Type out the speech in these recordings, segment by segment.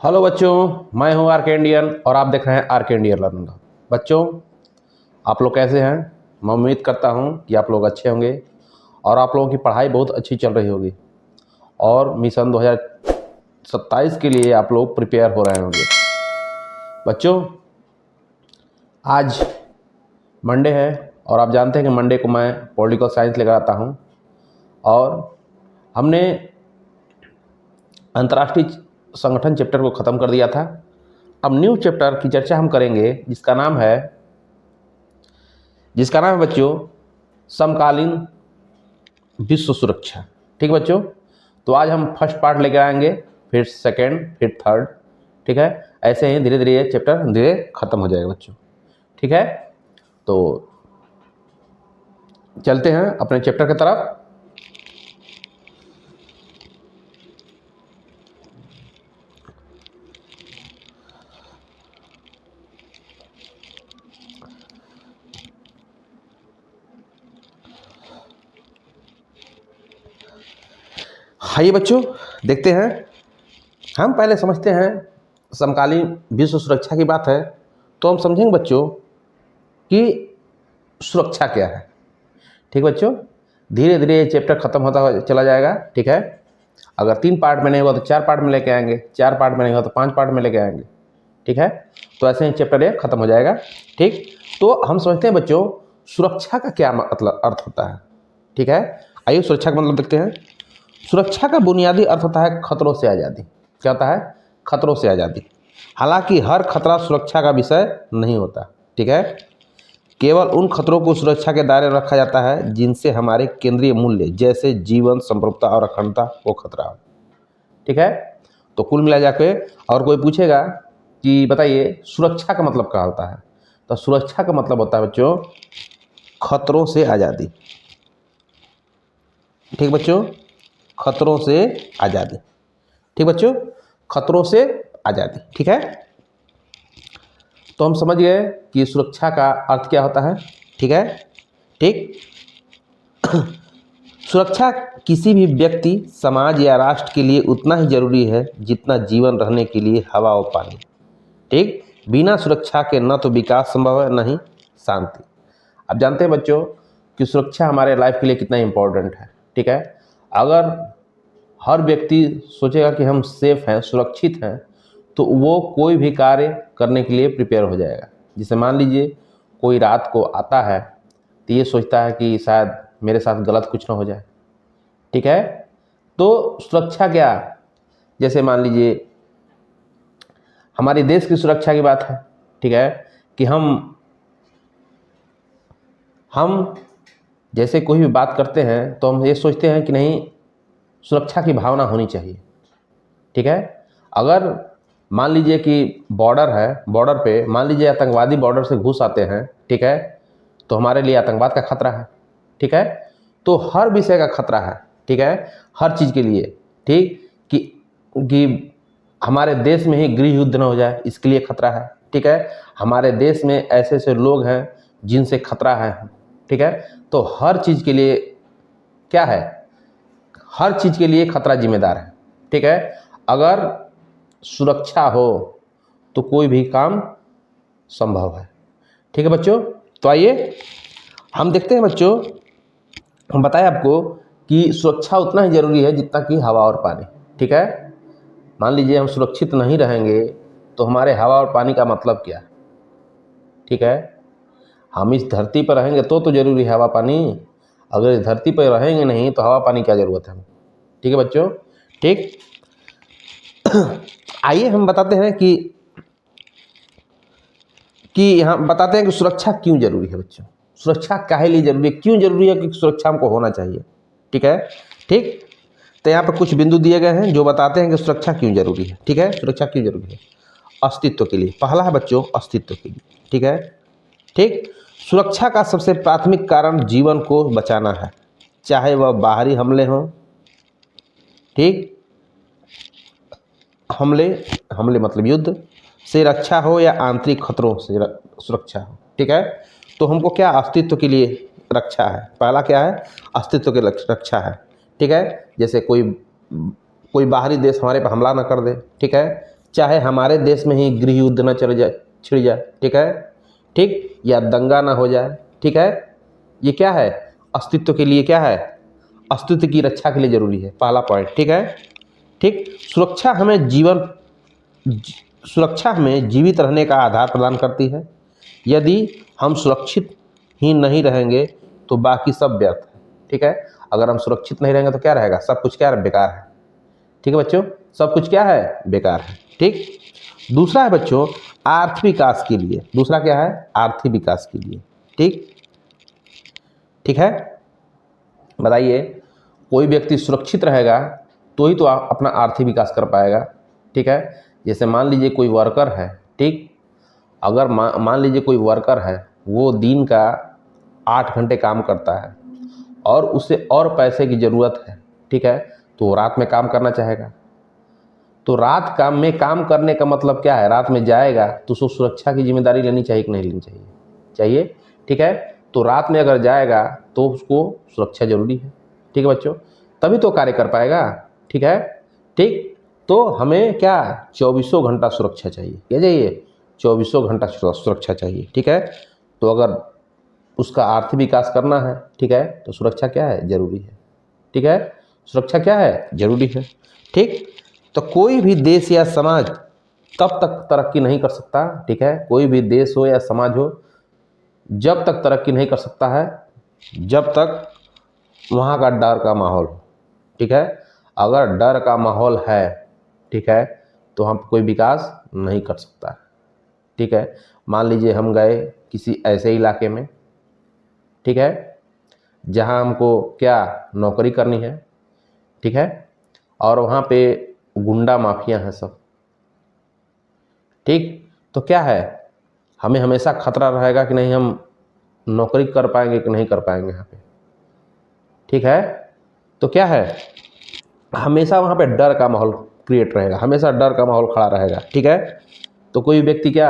Hello बच्चों, मैं हूं आर के इंडियन और आप देख रहे हैं आर के इंडियन लर्निंग। बच्चों, आप लोग कैसे हैं? मैं उम्मीद करता हूं कि आप लोग अच्छे होंगे और आप लोगों की पढ़ाई बहुत अच्छी चल रही होगी और मिशन 2027 के लिए आप लोग प्रिपेयर हो रहे होंगे। बच्चों, आज मंडे है और आप जानते हैं कि मंडे को मैं पॉलिटिकल साइंस लेकर आता हूं और हमने अंतर्राष्ट्रीय संगठन चैप्टर को ख़त्म कर दिया था। अब न्यू चैप्टर की चर्चा हम करेंगे जिसका नाम है बच्चों समकालीन विश्व सुरक्षा। ठीक है बच्चों, तो आज हम फर्स्ट पार्ट लेकर आएंगे, फिर सेकंड, फिर थर्ड। ठीक है, ऐसे ही धीरे धीरे ये चैप्टर धीरे खत्म हो जाएगा बच्चों। ठीक है, तो चलते हैं अपने चैप्टर की तरफ। आइए बच्चों, देखते हैं। हम पहले समझते हैं समकालीन विश्व सुरक्षा की बात है तो हम समझेंगे बच्चों कि सुरक्षा क्या है। ठीक बच्चों, धीरे धीरे ये चैप्टर खत्म होता चला जाएगा। ठीक है, अगर 3 पार्ट में नहीं हुआ तो 4 पार्ट में लेके आएंगे, 4 पार्ट में नहीं हुआ तो 5 पार्ट में लेके आएंगे। ठीक है, तो ऐसे ही चैप्टर ये खत्म हो जाएगा। ठीक, तो हम समझते हैं बच्चों सुरक्षा का क्या मतलब अर्थ होता है। ठीक है, आइए सुरक्षा का मतलब देखते हैं। सुरक्षा का बुनियादी अर्थ होता है खतरों से आज़ादी। क्या होता है? खतरों से आज़ादी। हालांकि हर खतरा सुरक्षा का विषय नहीं होता। ठीक है, केवल उन खतरों को सुरक्षा के दायरे में रखा जाता है जिनसे हमारे केंद्रीय मूल्य जैसे जीवन, संप्रभुता और अखंडता को खतरा हो। ठीक है, तो कुल मिला जाके और कोई पूछेगा कि बताइए सुरक्षा का मतलब क्या होता है, तो सुरक्षा का मतलब होता है बच्चों खतरों से आज़ादी। ठीक बच्चों, खतरों से आज़ादी। ठीक बच्चों, खतरों से आज़ादी। ठीक है, तो हम समझ गए कि सुरक्षा का अर्थ क्या होता है। ठीक है, ठीक। सुरक्षा किसी भी व्यक्ति, समाज या राष्ट्र के लिए उतना ही जरूरी है जितना जीवन रहने के लिए हवा और पानी। ठीक, बिना सुरक्षा के न तो विकास संभव है न ही शांति। आप जानते हैं बच्चों कि सुरक्षा हमारे लाइफ के लिए कितना इम्पोर्टेंट है। ठीक है, अगर हर व्यक्ति सोचेगा कि हम सेफ हैं, सुरक्षित हैं, तो वो कोई भी कार्य करने के लिए प्रिपेयर हो जाएगा। जैसे मान लीजिए कोई रात को आता है तो ये सोचता है कि शायद मेरे साथ गलत कुछ ना हो जाए। ठीक है, तो सुरक्षा क्या, जैसे मान लीजिए हमारे देश की सुरक्षा की बात है। ठीक है, कि हम जैसे कोई भी बात करते हैं तो हम ये सोचते हैं कि नहीं, सुरक्षा की भावना होनी चाहिए। ठीक है, अगर मान लीजिए कि बॉर्डर है, बॉर्डर पे मान लीजिए आतंकवादी बॉर्डर से घुस आते हैं। ठीक है, तो हमारे लिए आतंकवाद का खतरा है। ठीक है, तो हर विषय का खतरा है। ठीक है, हर चीज़ के लिए। ठीक, कि हमारे देश में ही गृह युद्ध न हो जाए, इसके लिए खतरा है। ठीक है, हमारे देश में ऐसे ऐसे लोग हैं जिनसे खतरा है। ठीक है, तो हर चीज़ के लिए क्या है, हर चीज़ के लिए खतरा जिम्मेदार है। ठीक है, अगर सुरक्षा हो तो कोई भी काम संभव है। ठीक है बच्चों, तो आइए हम देखते हैं बच्चों, हम बताएं आपको कि सुरक्षा उतना ही ज़रूरी है जितना कि हवा और पानी। ठीक है, मान लीजिए हम सुरक्षित नहीं रहेंगे तो हमारे हवा और पानी का मतलब क्या है। ठीक है, हम इस धरती पर रहेंगे तो ज़रूरी है हवा पानी, अगर इस धरती पर रहेंगे नहीं तो हवा पानी क्या ज़रूरत है। ठीक है बच्चों, ठीक। आइए हम बताते हैं कि यहाँ बताते हैं कि सुरक्षा क्यों जरूरी है बच्चों। सुरक्षा काहे लिए जरूरी है, क्यों जरूरी है कि सुरक्षा हमको होना चाहिए। ठीक है, ठीक। तो यहाँ पर कुछ बिंदु दिए गए हैं जो बताते हैं कि सुरक्षा क्यों जरूरी है। ठीक है, सुरक्षा क्यों जरूरी है। अस्तित्व के लिए, पहला है बच्चों अस्तित्व के लिए। ठीक है, ठीक। सुरक्षा का सबसे प्राथमिक कारण जीवन को बचाना है, चाहे वह बाहरी हमले हों। ठीक, हमले मतलब युद्ध से रक्षा हो या आंतरिक खतरों से सुरक्षा हो। ठीक है, तो हमको क्या अस्तित्व के लिए रक्षा है, पहला क्या है, अस्तित्व के रक्षा है। ठीक है, जैसे कोई बाहरी देश हमारे पर हमला ना कर दे। ठीक है, चाहे हमारे देश में ही गृह युद्ध न छिड़ जाए, ठीक है, ठीक, या दंगा ना हो जाए, ठीक है। ये क्या है, अस्तित्व के लिए क्या है, अस्तित्व की रक्षा के लिए जरूरी है, पहला पॉइंट, ठीक है, ठीक। सुरक्षा हमें जीवित रहने का आधार प्रदान करती है। यदि हम सुरक्षित ही नहीं रहेंगे तो बाकी सब व्यर्थ है, ठीक है। अगर हम सुरक्षित नहीं रहेंगे तो क्या रहेगा, सब कुछ क्या है, बेकार है, ठीक है बच्चों, सब कुछ क्या है, बेकार है, ठीक। दूसरा है बच्चों आर्थिक विकास के लिए, दूसरा क्या है, आर्थिक विकास के लिए, ठीक, ठीक है। बताइए, कोई व्यक्ति सुरक्षित रहेगा तो ही तो अपना आर्थिक विकास कर पाएगा, ठीक है। जैसे मान लीजिए कोई वर्कर है, ठीक, अगर मान लीजिए कोई वर्कर है, वो दिन का 8 घंटे काम करता है और उसे और पैसे की ज़रूरत है, ठीक है, तो रात में काम करना चाहेगा। तो रात में काम करने का मतलब क्या है, रात में जाएगा तो उसको सुरक्षा की जिम्मेदारी लेनी चाहिए कि नहीं लेनी चाहिए, चाहिए, ठीक है। तो रात में अगर जाएगा तो उसको सुरक्षा जरूरी है, ठीक है बच्चों, तभी तो कार्य कर पाएगा, ठीक है, ठीक। तो हमें क्या, 24 घंटा सुरक्षा चाहिए, क्या चाहिए, 24 घंटा सुरक्षा चाहिए, ठीक है। तो अगर उसका आर्थिक विकास करना है, ठीक है, तो सुरक्षा क्या है, जरूरी है, ठीक है, सुरक्षा क्या है, जरूरी है, ठीक। तो कोई भी देश या समाज तब तक तरक्की नहीं कर सकता, ठीक है, कोई भी देश हो या समाज हो, जब तक तरक्की नहीं कर सकता है जब तक वहाँ का डर का माहौल हो, ठीक है। अगर डर का माहौल है, ठीक है, तो हम कोई विकास नहीं कर सकता, ठीक है। मान लीजिए हम गए किसी ऐसे इलाके में, ठीक है, जहाँ हमको क्या नौकरी करनी है, ठीक है, और वहाँ पे गुंडा माफिया हैं सब, ठीक। तो क्या है, हमें हमेशा खतरा रहेगा कि नहीं हम नौकरी कर पाएंगे कि नहीं कर पाएंगे यहाँ पे, ठीक है। तो क्या है, हमेशा वहाँ पे डर का माहौल क्रिएट रहेगा, हमेशा डर का माहौल खड़ा रहेगा, ठीक है। तो कोई व्यक्ति क्या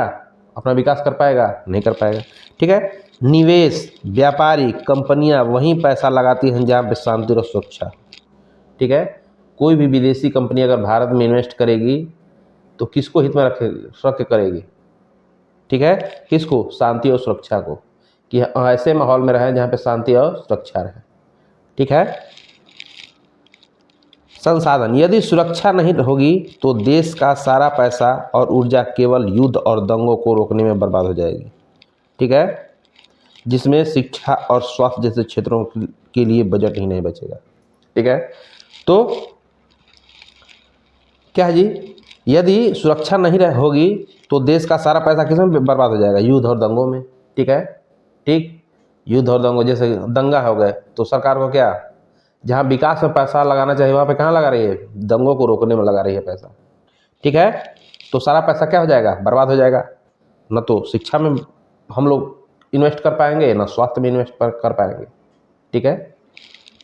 अपना विकास कर पाएगा, नहीं कर पाएगा, ठीक है। निवेश, व्यापारी, कंपनियां वहीं पैसा लगाती हैं जहाँ पे शांति और सुरक्षा, ठीक है। कोई भी विदेशी कंपनी अगर भारत में इन्वेस्ट करेगी तो किसको हित में रख के करेगी, ठीक है, किसको, शांति और सुरक्षा को, कि ऐसे माहौल में रहे जहाँ पे शांति और सुरक्षा रहे, ठीक है। संसाधन, यदि सुरक्षा नहीं होगी तो देश का सारा पैसा और ऊर्जा केवल युद्ध और दंगों को रोकने में बर्बाद हो जाएगी, ठीक है, जिसमें शिक्षा और स्वास्थ्य जैसे क्षेत्रों के लिए बजट ही नहीं बचेगा, ठीक है। तो क्या है जी, यदि सुरक्षा नहीं होगी तो देश का सारा पैसा किस में बर्बाद हो जाएगा, युद्ध और दंगों में, ठीक है, ठीक। युद्ध और दंगों, जैसे दंगा हो गए तो सरकार को क्या, जहाँ विकास में पैसा लगाना चाहिए वहाँ पे कहाँ लगा रही है, दंगों को रोकने में लगा रही है पैसा, ठीक है। तो सारा पैसा क्या हो जाएगा, बर्बाद हो जाएगा, न तो शिक्षा में हम लोग इन्वेस्ट कर पाएंगे, न स्वास्थ्य में इन्वेस्ट कर पाएंगे, ठीक है,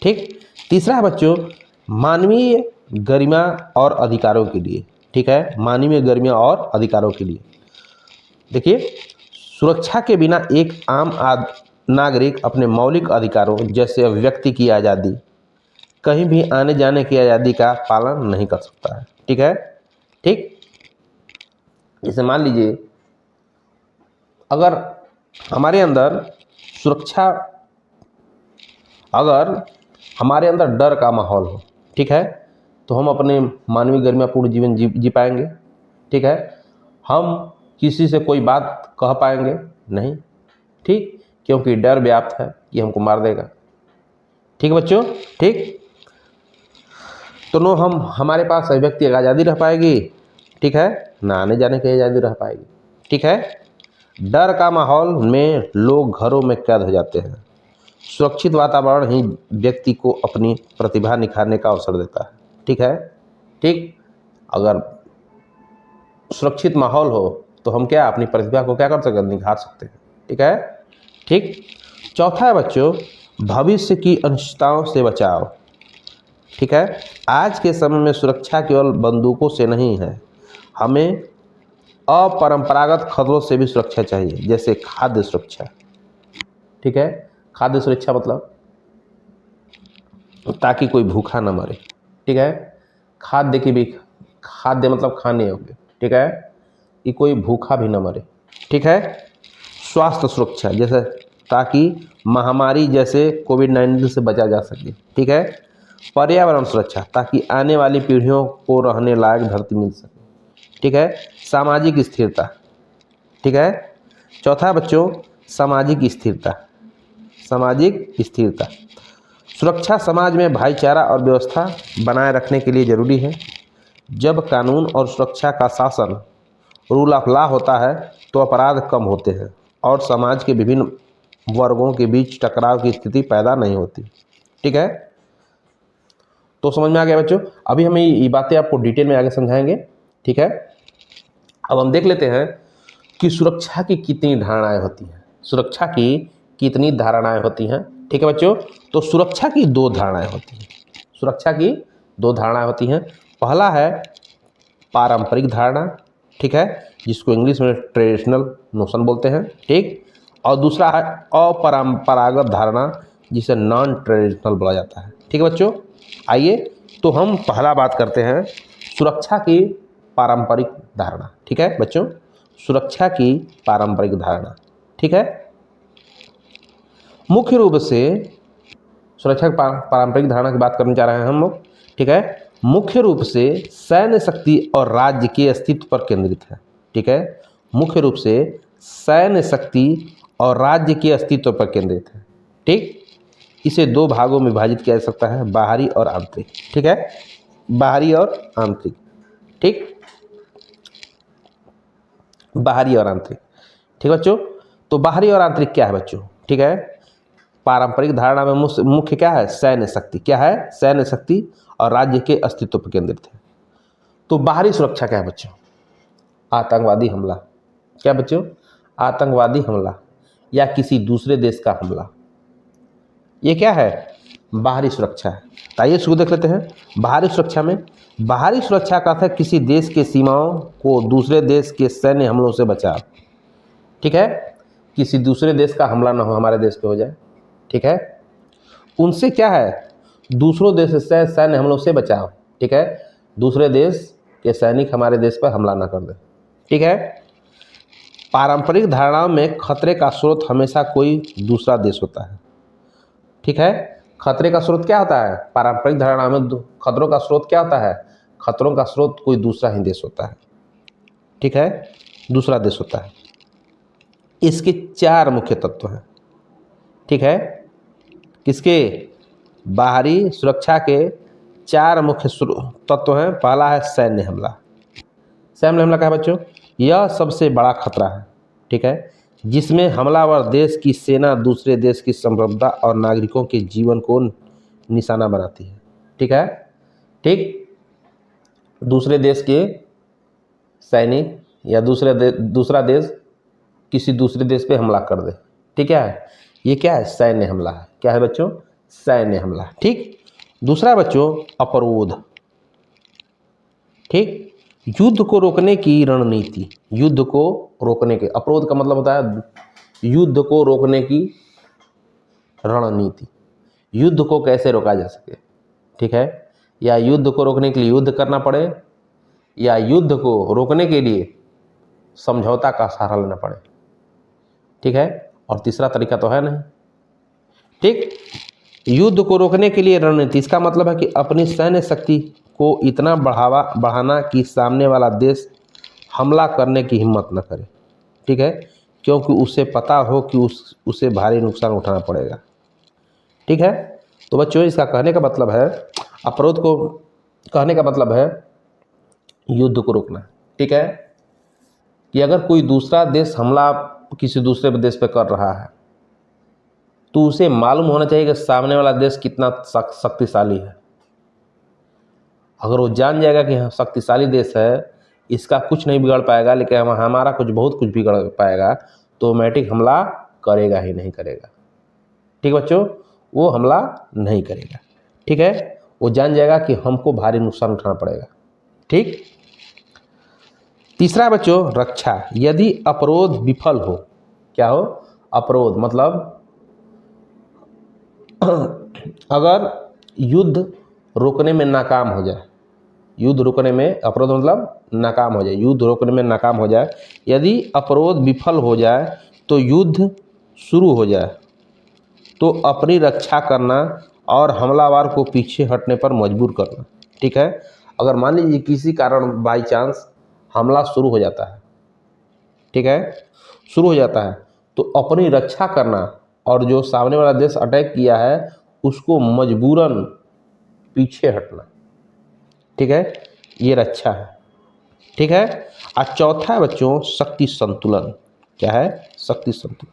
ठीक। तीसरा है बच्चों मानवीय गरिमा और अधिकारों के लिए, ठीक है, मानवीय गरिमा और अधिकारों के लिए। देखिए, सुरक्षा के बिना एक आम नागरिक अपने मौलिक अधिकारों जैसे व्यक्ति की आज़ादी, कहीं भी आने जाने की आज़ादी का पालन नहीं कर सकता है, ठीक है, ठीक। जैसे मान लीजिए अगर हमारे अंदर सुरक्षा, अगर हमारे अंदर डर का माहौल हो, ठीक है, तो हम अपने मानवीय गरिमापूर्ण जीवन जी पाएंगे, ठीक है। हम किसी से कोई बात कह पाएंगे नहीं, ठीक, क्योंकि डर व्याप्त है कि हमको मार देगा, ठीक है बच्चों, ठीक। तो नो हम हमारे पास अभिव्यक्ति की आज़ादी रह पाएगी, ठीक है, ना आने जाने की आज़ादी रह पाएगी, ठीक है। डर का माहौल में लोग घरों में कैद हो जाते हैं। सुरक्षित वातावरण ही व्यक्ति को अपनी प्रतिभा निखारने का अवसर देता है, ठीक है, ठीक। अगर सुरक्षित माहौल हो तो हम क्या अपनी प्रतिभा को क्या कर सकते हैं, निखार सकते हैं, ठीक है, ठीक। चौथा है बच्चों भविष्य की अनिश्चितताओं से बचाव, ठीक है। आज के समय में सुरक्षा केवल बंदूकों से नहीं है, हमें अपरंपरागत खतरों से भी सुरक्षा चाहिए, जैसे खाद्य सुरक्षा, ठीक है। खाद्य सुरक्षा मतलब ताकि कोई भूखा न मरे, ठीक है। खाद्य की भी, खाद्य मतलब खाने योग्य, ठीक है, कि कोई भूखा भी न मरे। ठीक है, स्वास्थ्य सुरक्षा, जैसे ताकि महामारी जैसे कोविड-19 से बचा जा सके। ठीक है, पर्यावरण सुरक्षा, ताकि आने वाली पीढ़ियों को रहने लायक धरती मिल सके। ठीक है, सामाजिक स्थिरता। ठीक है, चौथा बच्चों सामाजिक स्थिरता। सामाजिक स्थिरता, सुरक्षा समाज में भाईचारा और व्यवस्था बनाए रखने के लिए जरूरी है। जब कानून और सुरक्षा का शासन, रूल ऑफ लॉ होता है तो अपराध कम होते हैं और समाज के विभिन्न वर्गों के बीच टकराव की स्थिति पैदा नहीं होती। ठीक है, तो समझ में आ गया बच्चों। अभी हम ये बातें आपको डिटेल में आगे समझाएंगे। ठीक है, अब हम देख लेते हैं कि सुरक्षा की कितनी धारणाएं होती हैं। सुरक्षा की कितनी धारणाएं होती हैं। ठीक है बच्चों, तो सुरक्षा की दो धारणाएं होती हैं। सुरक्षा की दो धारणाएं होती हैं। पहला है पारंपरिक धारणा, ठीक है, जिसको इंग्लिश में ट्रेडिशनल नोशन बोलते हैं। ठीक, और दूसरा है अपरंपरागत धारणा, जिसे नॉन ट्रेडिशनल बोला जाता है। ठीक है बच्चों, आइए तो हम पहला बात करते हैं सुरक्षा की पारंपरिक धारणा। ठीक है बच्चों, सुरक्षा की पारंपरिक धारणा। ठीक है, मुख्य रूप से सुरक्षा की पारंपरिक धारणा की बात करने जा रहे हैं हम लोग। ठीक है, मुख्य रूप से सैन्य शक्ति और राज्य के अस्तित्व पर केंद्रित है। ठीक है, मुख्य रूप से सैन्य शक्ति और राज्य के अस्तित्व पर केंद्रित है। ठीक, इसे दो भागों में विभाजित किया जा सकता है, बाहरी और आंतरिक। ठीक है, बाहरी और आंतरिक। ठीक, बाहरी और आंतरिक। ठीक बच्चों, तो बाहरी और आंतरिक क्या है बच्चों। ठीक है, पारंपरिक धारणा में मुख्य क्या है, सैन्य शक्ति। क्या है, सैन्य शक्ति और राज्य के अस्तित्व पर केंद्रित है। तो बाहरी सुरक्षा क्या है बच्चों, आतंकवादी हमला। क्या बच्चों, आतंकवादी हमला या किसी दूसरे देश का हमला, ये क्या है, बाहरी सुरक्षा है। तो आइए शुरू देख लेते हैं। बाहरी सुरक्षा में, बाहरी सुरक्षा का अर्थ है किसी देश के सीमाओं को दूसरे देश के सैन्य हमलों से बचाव। ठीक है, किसी दूसरे देश का हमला ना हो, हमारे देश पे हो जाए। ठीक है, उनसे क्या है, दूसरों देश से सैन्य हमलों से बचाव। ठीक है, दूसरे देश के सैनिक हमारे देश पर हमला ना कर दे। ठीक है, पारंपरिक धारणाओं में खतरे का स्रोत हमेशा कोई दूसरा देश होता है। ठीक है, खतरे का स्रोत क्या होता है, पारंपरिक धारणा में खतरों का स्रोत क्या होता है, खतरों का स्रोत कोई दूसरा ही देश होता है। ठीक है, दूसरा देश होता है। इसके चार मुख्य तत्व हैं। ठीक है, किसके, बाहरी सुरक्षा के चार मुख्य तत्व हैं। पहला है सैन्य हमला। सैन्य हमला क्या है बच्चों, यह सबसे बड़ा खतरा है। ठीक है, जिसमें हमलावर देश की सेना दूसरे देश की संप्रभुता और नागरिकों के जीवन को निशाना बनाती है। ठीक है, ठीक, दूसरे देश के सैनिक या दूसरा देश किसी दूसरे देश पे हमला कर दे। ठीक है, ये क्या है, सैन्य हमला है। क्या है बच्चों, सैन्य हमला। ठीक, दूसरा बच्चों अपरोध। ठीक, युद्ध को रोकने की रणनीति। युद्ध को रोकने के, अपरोध का मतलब होता है युद्ध को रोकने की रणनीति, युद्ध को कैसे रोका जा सके। ठीक है, या युद्ध को रोकने के लिए युद्ध करना पड़े, या युद्ध को रोकने के लिए समझौता का सहारा लेना पड़े। ठीक है, और तीसरा तरीका तो है नहीं। ठीक, युद्ध को रोकने के लिए रणनीति, इसका मतलब है कि अपनी सैन्य शक्ति को इतना बढ़ाना कि सामने वाला देश हमला करने की हिम्मत न करे। ठीक है, क्योंकि उसे पता हो कि उसे भारी नुकसान उठाना पड़ेगा। ठीक है, तो बच्चों इसका कहने का मतलब है, अपरोध को कहने का मतलब है युद्ध को रोकना। ठीक है, कि अगर कोई दूसरा देश हमला किसी दूसरे देश पे कर रहा है तो उसे मालूम होना चाहिए कि सामने वाला देश कितना शक्तिशाली है। अगर वो जान जाएगा कि हाँ शक्तिशाली देश है, इसका कुछ नहीं बिगड़ पाएगा, लेकिन हमारा बहुत कुछ बिगड़ पाएगा, तो ऑटोमेटिक हमला करेगा ही नहीं करेगा। ठीक बच्चों, वो हमला नहीं करेगा। ठीक है, वो जान जाएगा कि हमको भारी नुकसान उठाना पड़ेगा। ठीक, तीसरा बच्चों रक्षा। यदि अपरोध विफल हो, क्या हो, अपरोध मतलब अगर युद्ध रोकने में नाकाम हो जाए, युद्ध रोकने में, अवरोध मतलब नाकाम हो जाए, युद्ध रोकने में नाकाम हो जाए। यदि अवरोध विफल हो जाए तो युद्ध शुरू हो जाए, तो अपनी रक्षा करना और हमलावर को पीछे हटने पर मजबूर करना। ठीक है, अगर मान लीजिए किसी कारण बाई चांस हमला शुरू हो जाता है, ठीक है, शुरू हो जाता है, तो अपनी रक्षा करना और जो सामने वाला देश अटैक किया है उसको मजबूरन पीछे हटना। ठीक है, ये रक्षा है। ठीक है, और चौथा है बच्चों शक्ति संतुलन। क्या है? शक्ति संतुलन।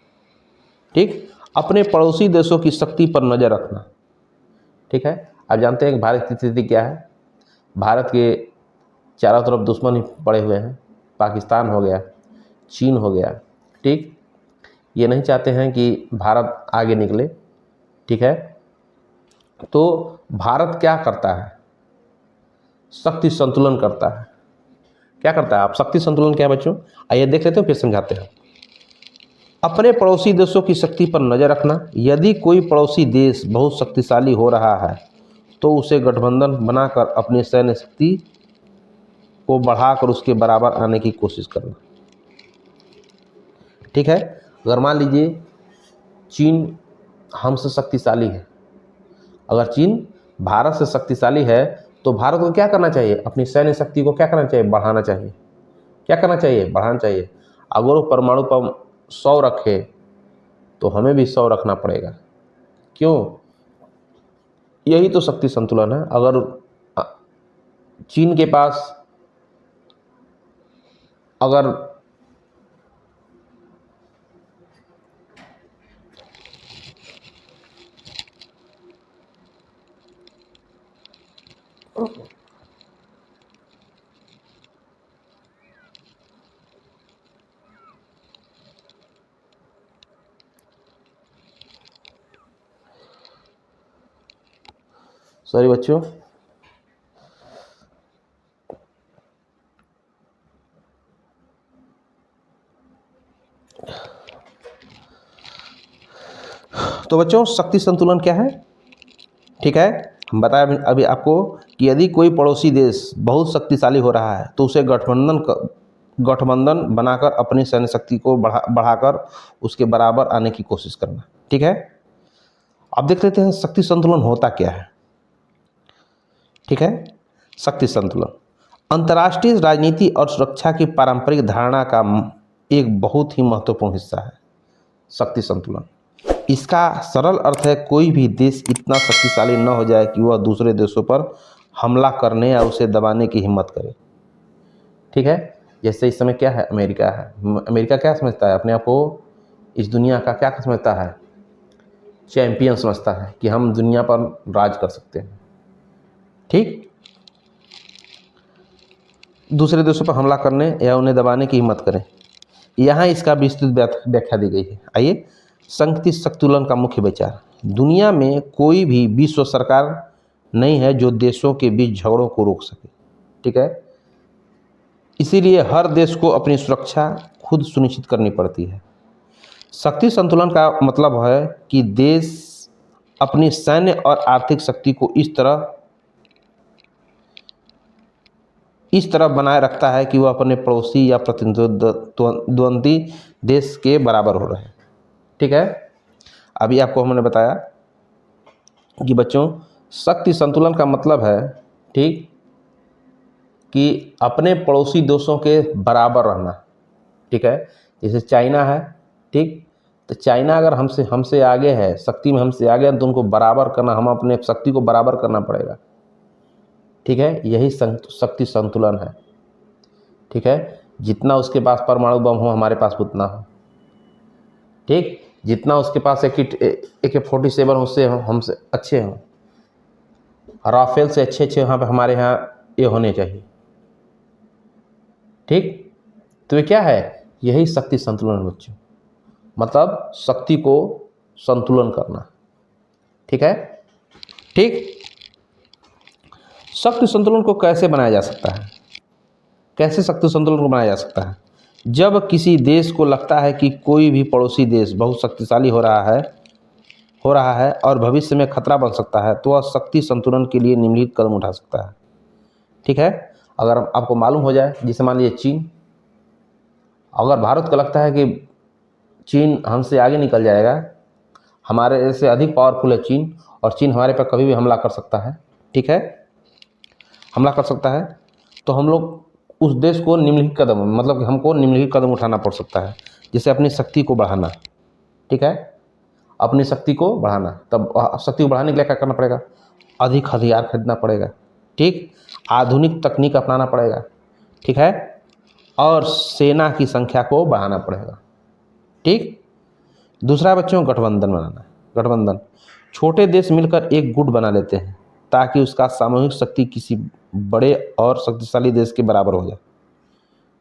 ठीक, अपने पड़ोसी देशों की शक्ति पर नजर रखना। ठीक है, आप जानते हैं कि भारत की स्थिति क्या है। भारत के चारों तरफ दुश्मन ही पड़े हुए हैं, पाकिस्तान हो गया, चीन हो गया। ठीक, ये नहीं चाहते हैं कि भारत आगे निकले। ठीक है, तो भारत क्या करता है? शक्ति संतुलन करता है। क्या करता है? आप शक्ति संतुलन क्या है बच्चों, आइए देख लेते हैं, फिर समझाते हैं। अपने पड़ोसी देशों की शक्ति पर नजर रखना। यदि कोई पड़ोसी देश बहुत शक्तिशाली हो रहा है तो उसे गठबंधन बनाकर अपनी सैन्य शक्ति को बढ़ाकर उसके बराबर आने की कोशिश करना। ठीक है, अगर मान लीजिए चीन हमसे शक्तिशाली है, अगर चीन भारत से शक्तिशाली है तो भारत को क्या करना चाहिए? अपनी सैन्य शक्ति को क्या करना चाहिए? बढ़ाना चाहिए। क्या करना चाहिए? बढ़ाना चाहिए। अगर वो परमाणु बम 100 रखे तो हमें भी 100 रखना पड़ेगा। क्यों? यही तो शक्ति संतुलन है। अगर चीन के पास अगर सॉरी बच्चों, तो बच्चों शक्ति संतुलन क्या है? ठीक है, हम बताया अभी आपको कि यदि कोई पड़ोसी देश बहुत शक्तिशाली हो रहा है तो उसे गठबंधन बनाकर अपनी सैन्य शक्ति को बढ़ाकर उसके बराबर आने की कोशिश करना। ठीक है, अब देख लेते हैं शक्ति संतुलन होता क्या है। ठीक है, शक्ति संतुलन अंतर्राष्ट्रीय राजनीति और सुरक्षा की पारंपरिक धारणा का एक बहुत ही महत्वपूर्ण हिस्सा है। शक्ति संतुलन, इसका सरल अर्थ है कोई भी देश इतना शक्तिशाली न हो जाए कि वह दूसरे देशों पर हमला करने या उसे दबाने की हिम्मत करे। ठीक है, जैसे इस समय क्या है, अमेरिका है। अमेरिका क्या समझता है अपने आप को? इस दुनिया का क्या समझता है? चैंपियन समझता है कि हम दुनिया पर राज कर सकते हैं। ठीक, दूसरे देशों पर हमला करने या उन्हें दबाने की हिम्मत करें। यहाँ इसका विस्तृत व्याख्या दी गई है। आइए, शक्ति संतुलन का मुख्य विचार। दुनिया में कोई भी विश्व सरकार नहीं है जो देशों के बीच झगड़ों को रोक सके। ठीक है, इसीलिए हर देश को अपनी सुरक्षा खुद सुनिश्चित करनी पड़ती है। शक्ति संतुलन का मतलब है कि देश अपनी सैन्य और आर्थिक शक्ति को इस तरह बनाए रखता है कि वह अपने पड़ोसी या प्रतिद्वंदी देश के बराबर हो रहे। ठीक है, अभी आपको हमने बताया कि बच्चों शक्ति संतुलन का मतलब है, ठीक, कि अपने पड़ोसी देशों के बराबर रहना। ठीक है, जैसे चाइना है, ठीक, तो चाइना अगर हमसे आगे है, शक्ति में हमसे आगे है, तो उनको बराबर करना, हम अपने शक्ति को बराबर करना पड़ेगा। ठीक है, यही शक्ति संतुलन है। ठीक है, जितना उसके पास परमाणु बम हो हमारे पास उतना हो। ठीक, जितना उसके पास AK-47 उससे हमसे अच्छे हों, राफेल से अच्छे यहाँ पे हमारे यहाँ ये होने चाहिए। ठीक, तो ये क्या है? यही शक्ति संतुलन बच्चों, मतलब शक्ति को संतुलन करना। ठीक है, ठीक, शक्ति संतुलन को कैसे बनाया जा सकता है? कैसे शक्ति संतुलन को बनाया जा सकता है? जब किसी देश को लगता है कि कोई भी पड़ोसी देश बहुत शक्तिशाली हो रहा है और भविष्य में खतरा बन सकता है, तो वह शक्ति संतुलन के लिए निम्नलिखित कदम उठा सकता है। ठीक है। अगर आपको मालूम हो जाए, जैसे मान लीजिए चीन, अगर भारत को लगता है कि चीन हमसे आगे निकल जाएगा, हमारे से अधिक पावरफुल है चीन, और चीन हमारे पर कभी भी हमला कर सकता है, ठीक है, हमला कर सकता है, तो हम लोग उस देश को निम्नलिखित कदम, मतलब कि हमको निम्नलिखित कदम उठाना पड़ सकता है। जैसे अपनी शक्ति को बढ़ाना, ठीक है, अपनी शक्ति को बढ़ाना। तब शक्ति को बढ़ाने के लिए क्या करना पड़ेगा? अधिक हथियार खरीदना पड़ेगा, ठीक, आधुनिक तकनीक अपनाना पड़ेगा, ठीक है, और सेना की संख्या को बढ़ाना पड़ेगा, ठीक। दूसरा बच्चों, गठबंधन बनाना। गठबंधन, छोटे देश मिलकर एक गुट बना लेते हैं ताकि उसका सामूहिक शक्ति किसी बड़े और शक्तिशाली देश के बराबर हो जाए,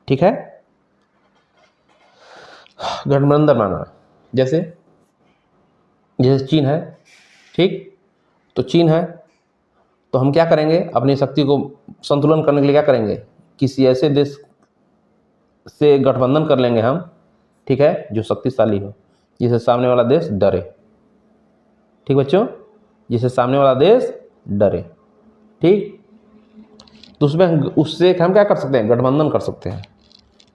ठीक है। गठबंधन बनाना, जैसे चीन है, ठीक, तो चीन है, तो हम क्या करेंगे? अपनी शक्ति को संतुलन करने के लिए क्या करेंगे? किसी ऐसे देश से गठबंधन कर लेंगे हम, ठीक है, जो शक्तिशाली हो, जिसे सामने वाला देश डरे, ठीक बच्चों, जिसे सामने वाला देश डरे, ठीक। तो उससे हम क्या कर सकते हैं? गठबंधन कर सकते हैं,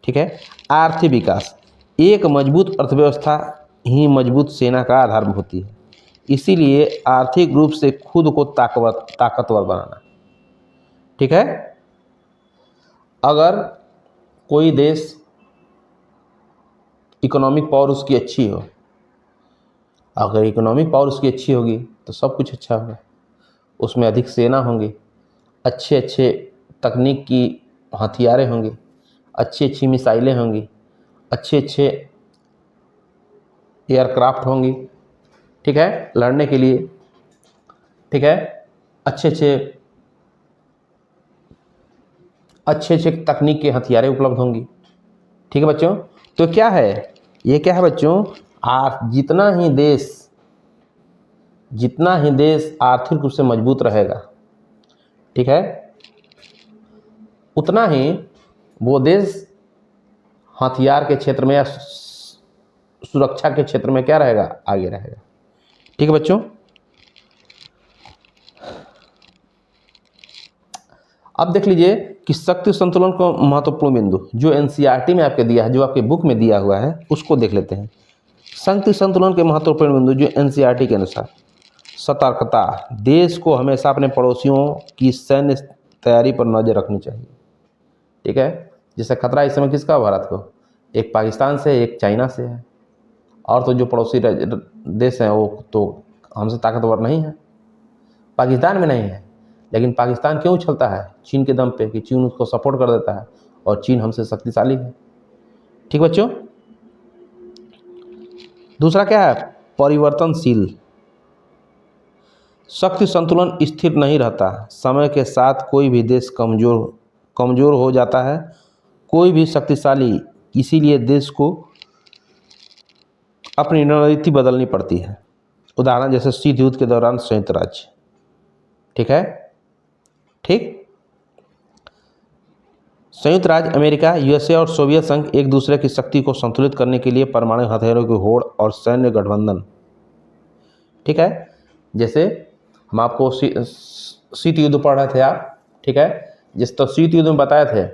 ठीक है। आर्थिक विकास, एक मजबूत अर्थव्यवस्था ही मजबूत सेना का आधार होती है, इसीलिए आर्थिक रूप से खुद को ताकतवर बनाना, ठीक है। अगर कोई देश इकोनॉमिक पावर उसकी अच्छी हो, अगर इकोनॉमिक पावर उसकी अच्छी होगी तो सब कुछ अच्छा होगा, उसमें अधिक सेना होंगी, अच्छे अच्छे तकनीक की हथियारें होंगी, अच्छी अच्छी मिसाइलें होंगी, अच्छे अच्छे एयरक्राफ्ट होंगी, ठीक है, लड़ने के लिए, ठीक है, अच्छे अच्छे तकनीक के हथियारें उपलब्ध होंगी, ठीक है बच्चों। तो क्या है ये? क्या है बच्चों? जितना ही देश आर्थिक रूप से मजबूत रहेगा, ठीक है, उतना ही वो देश हथियार के क्षेत्र में या सुरक्षा के क्षेत्र में क्या रहेगा? आगे रहेगा, ठीक है बच्चों। अब देख लीजिए कि शक्ति संतुलन को महत्वपूर्ण बिंदु जो एनसीईआरटी में आपके दिया है, जो आपके बुक में दिया हुआ है, उसको देख लेते हैं। शक्ति संतुलन के महत्वपूर्ण बिंदु जो एनसीईआरटी के अनुसार: सतर्कता, देश को हमेशा अपने पड़ोसियों की सैन्य तैयारी पर नजर रखनी चाहिए, ठीक है। जैसे खतरा इस समय किसका? भारत को, एक पाकिस्तान से, एक चाइना से है, और तो जो पड़ोसी देश हैं वो तो हमसे ताकतवर नहीं है, पाकिस्तान में नहीं है, लेकिन पाकिस्तान क्यों उछलता है? चीन के दम पे, कि चीन उसको सपोर्ट कर देता है और चीन हमसे शक्तिशाली है, ठीक बच्चों। दूसरा क्या है? परिवर्तनशील, शक्ति संतुलन स्थिर नहीं रहता, समय के साथ कोई भी देश कमजोर हो जाता है, कोई भी शक्तिशाली, इसीलिए देश को अपनी रणनीति बदलनी पड़ती है। उदाहरण जैसे शीत युद्ध के दौरान संयुक्त राज्य, ठीक है, ठीक। संयुक्त राज्य अमेरिका, यूएसए और सोवियत संघ एक दूसरे की शक्ति को संतुलित करने के लिए परमाणु हथियारों की होड़ और सैन्य गठबंधन, ठीक है। जैसे हम आपको शीत युद्ध पढ़ रहे थे आप, ठीक है, जिस तो शीत युद्ध में बताए थे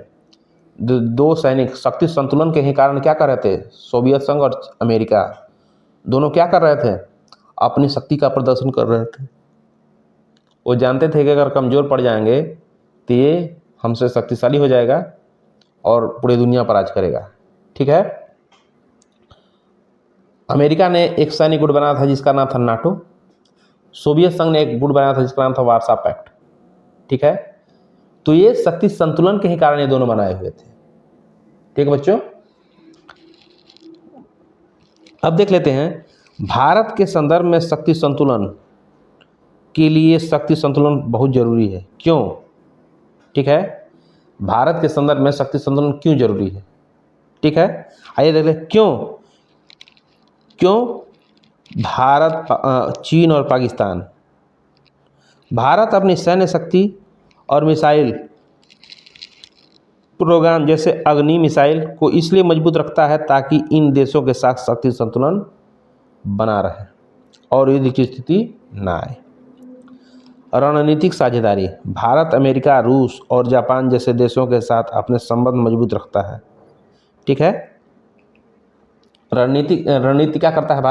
दो सैनिक शक्ति संतुलन के ही कारण क्या कर रहे थे? सोवियत संघ और अमेरिका दोनों क्या कर रहे थे? अपनी शक्ति का प्रदर्शन कर रहे थे। वो जानते थे कि अगर कमज़ोर पड़ जाएंगे तो ये हमसे शक्तिशाली हो जाएगा और पूरी दुनिया पर राज करेगा, ठीक है। अमेरिका ने एक सैन्य गुट बनाया था जिसका नाम था नाटो, सोवियत संघ ने एक गुट बनाया था जिसका नाम था वार्सा पैक्ट, ठीक है। तो ये शक्ति संतुलन के ही कारण ये दोनों बनाए हुए थे, ठीक है बच्चों। अब देख लेते हैं भारत के संदर्भ में शक्ति संतुलन के लिए शक्ति संतुलन बहुत जरूरी है, क्यों? ठीक है, भारत के संदर्भ में शक्ति संतुलन क्यों जरूरी है, ठीक है। आइए देख ले क्यों भारत, चीन और पाकिस्तान। भारत अपनी सैन्य शक्ति और मिसाइल प्रोग्राम जैसे अग्नि मिसाइल को इसलिए मजबूत रखता है ताकि इन देशों के साथ शक्ति संतुलन बना रहे और युद्ध की स्थिति ना आए। रणनीतिक साझेदारी, भारत अमेरिका, रूस और जापान जैसे देशों के साथ अपने संबंध मजबूत रखता है। ठीक है, रणनीति क्या करता है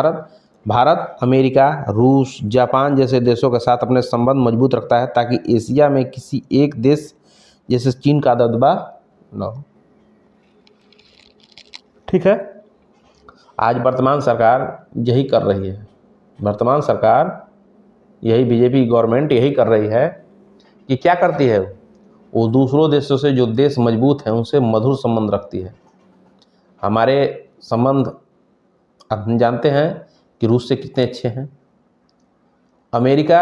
भारत अमेरिका, रूस, जापान जैसे देशों के साथ अपने संबंध मजबूत रखता है ताकि एशिया में किसी एक देश जैसे चीन का दबदबा न हो। ठीक है, आज वर्तमान सरकार यही कर रही है, वर्तमान सरकार यही बीजेपी गवर्नमेंट यही कर रही है कि क्या करती है, वो दूसरों देशों से जो देश मजबूत हैं उनसे मधुर संबंध रखती है। हमारे संबंध हम जानते हैं कि रूस से कितने अच्छे हैं। अमेरिका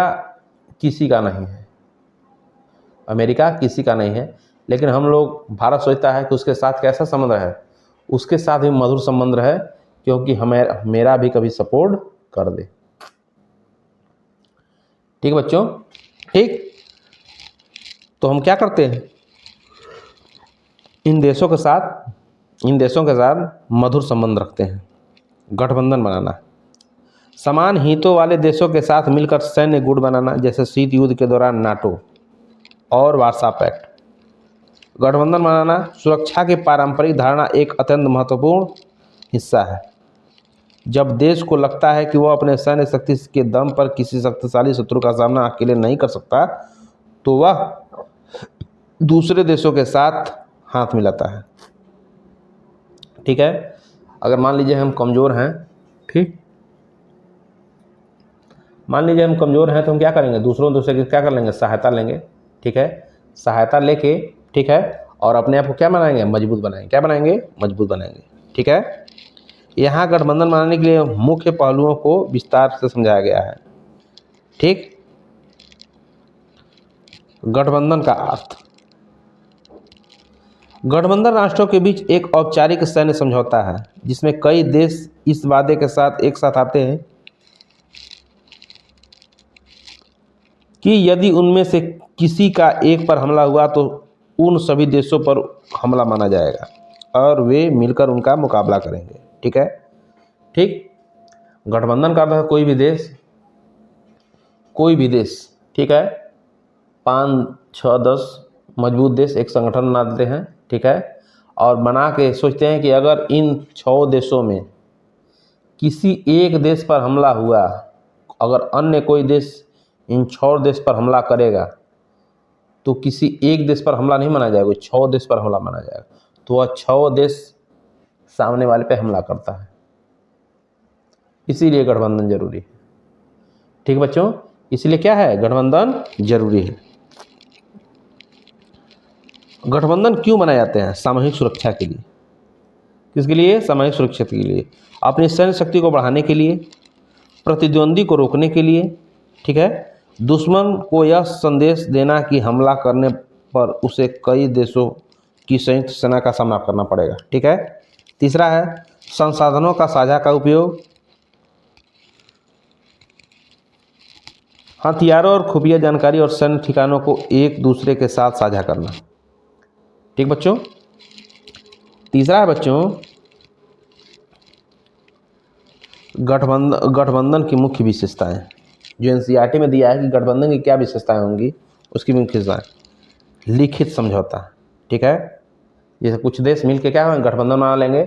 किसी का नहीं है, अमेरिका किसी का नहीं है, लेकिन हम लोग, भारत सोचता है कि उसके साथ कैसा संबंध है, उसके साथ भी मधुर संबंध रहे, क्योंकि हमें मेरा भी कभी सपोर्ट कर दे। ठीक बच्चों, ठीक, तो हम क्या करते हैं, इन देशों के साथ मधुर संबंध रखते हैं। गठबंधन बनाना, समान हितों वाले देशों के साथ मिलकर सैन्य गुट बनाना, जैसे शीत युद्ध के दौरान नाटो और वार्सा पैक्ट। गठबंधन बनाना सुरक्षा की पारंपरिक धारणा एक अत्यंत महत्वपूर्ण हिस्सा है। जब देश को लगता है कि वह अपने सैन्य शक्ति के दम पर किसी शक्तिशाली शत्रु का सामना अकेले नहीं कर सकता, तो वह दूसरे देशों के साथ हाथ मिलाता है। ठीक है, अगर मान लीजिए हम कमज़ोर हैं, ठीक, मान लीजिए हम कमज़ोर हैं तो हम क्या करेंगे, दूसरों से क्या कर लेंगे, सहायता लेंगे। ठीक है, सहायता लेके, ठीक है, और अपने आप को क्या बनाएंगे, मजबूत बनाएंगे। क्या बनाएंगे, मजबूत बनाएंगे। ठीक है, यहाँ गठबंधन बनाने के लिए मुख्य पहलुओं को विस्तार से समझाया गया है। ठीक, गठबंधन का अर्थ, गठबंधन राष्ट्रों के बीच एक औपचारिक सैन्य समझौता है जिसमें कई देश इस वादे के साथ एक साथ आते हैं कि यदि उनमें से किसी का एक पर हमला हुआ तो उन सभी देशों पर हमला माना जाएगा और वे मिलकर उनका मुकाबला करेंगे। ठीक है, ठीक, गठबंधन का अर्थ कोई भी देश, ठीक है, 5, 6, 10 मजबूत देश एक संगठन बना देते हैं। ठीक है, और बना के सोचते हैं कि अगर इन 6 देशों में किसी एक देश पर हमला हुआ, अगर अन्य कोई देश इन 6 देश पर हमला करेगा तो किसी एक देश पर हमला नहीं माना जाएगा, 6 देश पर हमला माना जाएगा, तो वह 6 देश सामने वाले पे हमला करता है। इसीलिए गठबंधन जरूरी है। ठीक बच्चों, इसलिए क्या है, गठबंधन जरूरी है। गठबंधन क्यों बनाए जाते हैं, सामूहिक सुरक्षा के लिए। किसके लिए, सामूहिक सुरक्षा के लिए, अपनी सैन्य शक्ति को बढ़ाने के लिए, प्रतिद्वंदी को रोकने के लिए। ठीक है, दुश्मन को यह संदेश देना कि हमला करने पर उसे कई देशों की संयुक्त सेना का सामना करना पड़ेगा। ठीक है, तीसरा है संसाधनों का साझा का उपयोग, हथियारों और खुफिया जानकारी और सैन्य ठिकानों को एक दूसरे के साथ साझा करना। ठीक बच्चों, तीसरा है बच्चों गठबंधन की मुख्य विशेषताएं, जो एनसीईआरटी में दिया है कि गठबंधन की क्या विशेषताएं होंगी, उसकी मुख्य विशेषताएं। लिखित समझौता, ठीक है, जैसे कुछ देश मिलकर क्या गठबंधन बना लेंगे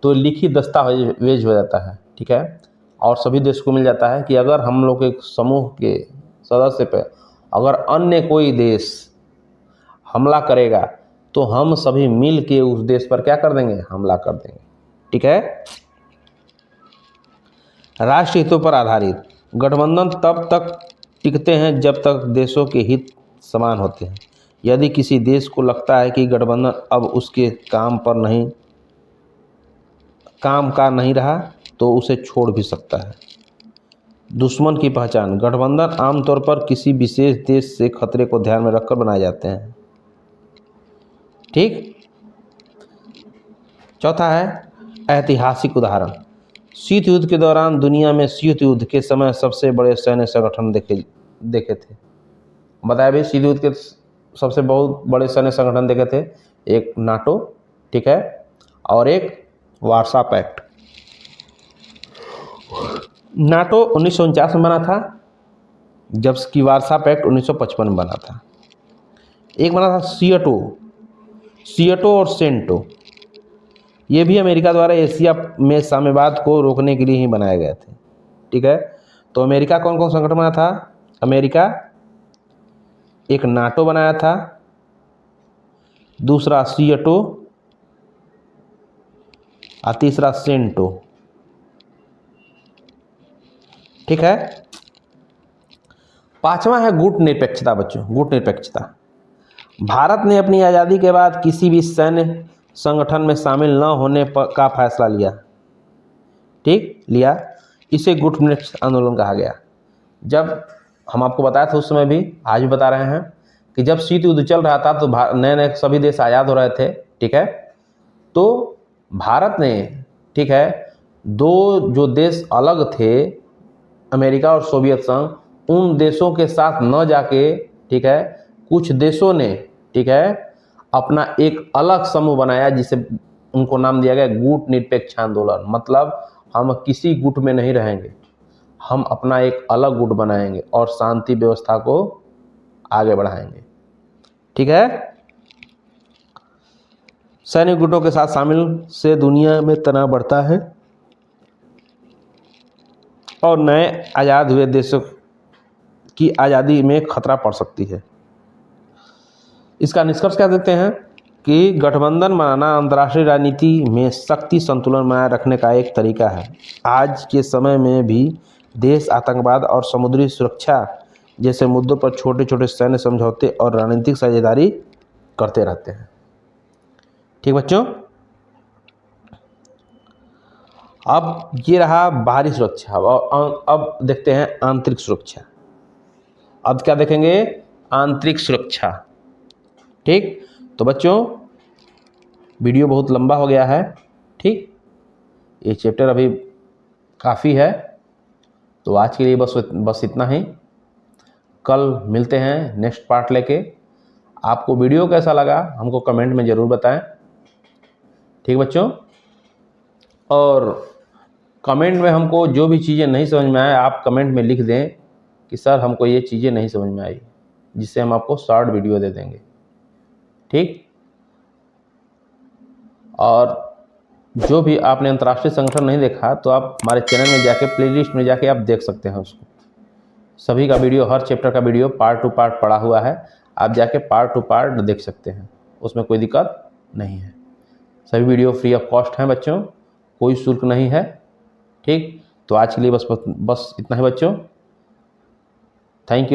तो लिखित दस्तावेज हो जाता है। ठीक है, और सभी देश को मिल जाता है कि अगर हम लोग एक समूह के सदस्य पे अगर अन्य कोई देश हमला करेगा तो हम सभी मिल के उस देश पर क्या कर देंगे, हमला कर देंगे। ठीक है, राष्ट्र हितों पर आधारित, गठबंधन तब तक टिकते हैं जब तक देशों के हित समान होते हैं। यदि किसी देश को लगता है कि गठबंधन अब उसके काम का नहीं रहा तो उसे छोड़ भी सकता है। दुश्मन की पहचान, गठबंधन आमतौर पर किसी विशेष देश से खतरे को ध्यान में रखकर बनाए जाते हैं। ठीक, चौथा है ऐतिहासिक उदाहरण, शीत युद्ध के दौरान दुनिया में शीत युद्ध के समय सबसे बड़े सैन्य संगठन देखे थे। बताया भी, शीत युद्ध के सबसे बहुत बड़े सैन्य संगठन देखे थे, एक नाटो, ठीक है, और एक वार्सा पैक्ट। नाटो 1949 में बना था जब कि वारसा पैक्ट 1955 में बना था। एक बना था सिएटो और सेंटो, ये भी अमेरिका द्वारा एशिया में साम्यवाद को रोकने के लिए ही बनाए गए थे। ठीक है, तो अमेरिका कौन कौन संगठन बना था? अमेरिका एक नाटो बनाया था, दूसरा सिएटो और तीसरा सेंटो। ठीक है, पांचवा है गुट निरपेक्षता। बच्चों, गुट निरपेक्षता, भारत ने अपनी आज़ादी के बाद किसी भी सैन्य संगठन में शामिल न होने का फैसला लिया। ठीक, लिया। इसे गुट निरपेक्षता आंदोलन कहा गया। जब हम आपको बताया था उस समय भी, आज भी बता रहे हैं कि जब शीत युद्ध चल रहा था तो नए नए सभी देश आज़ाद हो रहे थे। ठीक है, तो भारत ने, ठीक है, दो जो देश अलग थे, अमेरिका और सोवियत संघ, उन देशों के साथ न जाके, ठीक है, कुछ देशों ने, ठीक है, अपना एक अलग समूह बनाया जिसे उनको नाम दिया गया गुट निरपेक्ष आंदोलन। मतलब हम किसी गुट में नहीं रहेंगे, हम अपना एक अलग गुट बनाएंगे और शांति व्यवस्था को आगे बढ़ाएंगे। ठीक है, सैन्य गुटों के साथ शामिल से दुनिया में तनाव बढ़ता है और नए आज़ाद हुए देशों की आज़ादी में खतरा पड़ सकती है। इसका निष्कर्ष क्या देते हैं कि गठबंधन बनाना अंतर्राष्ट्रीय राजनीति में शक्ति संतुलन बनाए रखने का एक तरीका है। आज के समय में भी देश आतंकवाद और समुद्री सुरक्षा जैसे मुद्दों पर छोटे छोटे सैन्य समझौते और रणनीतिक साझेदारी करते रहते हैं। ठीक बच्चों, अब ये रहा बाहरी सुरक्षा, और अब देखते हैं आंतरिक सुरक्षा। अब क्या देखेंगे? आंतरिक सुरक्षा। ठीक, तो बच्चों वीडियो बहुत लंबा हो गया है। ठीक, ये चैप्टर अभी काफ़ी है, तो आज के लिए बस इतना ही। कल मिलते हैं नेक्स्ट पार्ट लेके। आपको वीडियो कैसा लगा हमको कमेंट में ज़रूर बताएं। ठीक बच्चों, और कमेंट में हमको जो भी चीज़ें नहीं समझ में आए आप कमेंट में लिख दें कि सर हमको ये चीज़ें नहीं समझ में आई, जिससे हम आपको शॉर्ट वीडियो दे देंगे। ठीक, और जो भी आपने अंतर्राष्ट्रीय संगठन नहीं देखा तो आप हमारे चैनल में जाके प्लेलिस्ट में जाके आप देख सकते हैं उसको। सभी का वीडियो, हर चैप्टर का वीडियो पार्ट टू पार्ट पड़ा हुआ है, आप जाके पार्ट टू पार्ट देख सकते हैं, उसमें कोई दिक्कत नहीं है। सभी वीडियो फ्री ऑफ कॉस्ट हैं बच्चों, कोई शुल्क नहीं है। ठीक, तो आज के लिए बस इतना ही बच्चों। Thank you.